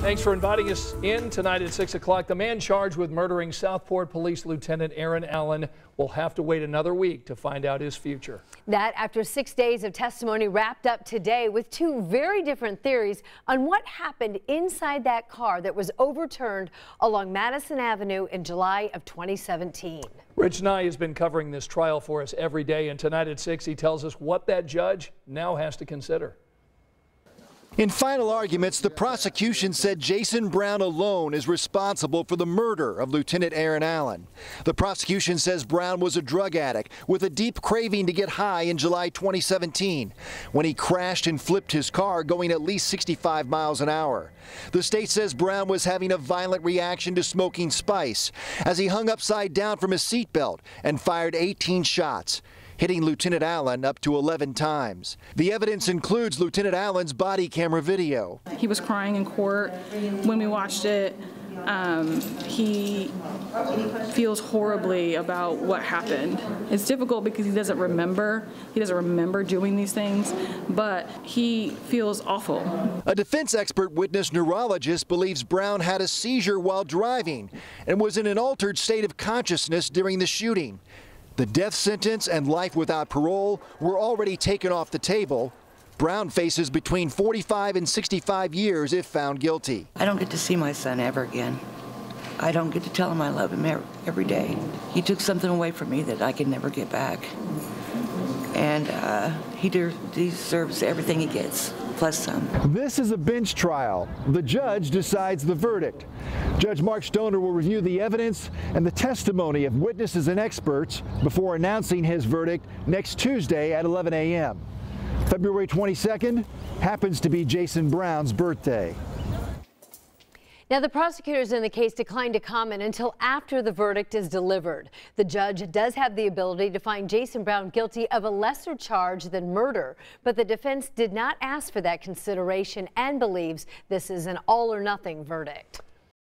Thanks for inviting us in tonight at 6 o'clock. The man charged with murdering Southport Police Lieutenant Allan will have to wait another week to find out his future. That after 6 days of testimony wrapped up today with two very different theories on what happened inside that car that was overturned along Madison Avenue in July of 2017. Rich Nye has been covering this trial for us every day, and tonight at 6 he tells us what that judge now has to consider. In final arguments, the prosecution said Jason Brown alone is responsible for the murder of Lieutenant Allan. The prosecution says Brown was a drug addict with a deep craving to get high in July 2017 when he crashed and flipped his car going at least 65 miles an hour. The state says Brown was having a violent reaction to smoking spice as he hung upside down from his seatbelt and fired 18 shots, hitting Lieutenant Allan up to 11 times. The evidence includes Lieutenant Allan's body camera video. He was crying in court when we watched it. He feels horribly about what happened. It's difficult because he doesn't remember. He doesn't remember doing these things, but he feels awful. A defense expert witness neurologist believes Brown had a seizure while driving and was in an altered state of consciousness during the shooting. The death sentence and life without parole were already taken off the table. Brown faces between 45 and 65 years if found guilty. I don't get to see my son ever again. I don't get to tell him I love him every day. He took something away from me that I can never get back. And he deserves everything he gets, plus some. This is a bench trial. The judge decides the verdict. Judge Mark Stoner will review the evidence and the testimony of witnesses and experts before announcing his verdict next Tuesday at 11 a.m. February 22nd happens to be Jason Brown's birthday. Now, the prosecutors in the case declined to comment until after the verdict is delivered. The judge does have the ability to find Jason Brown guilty of a lesser charge than murder, but the defense did not ask for that consideration and believes this is an all-or-nothing verdict.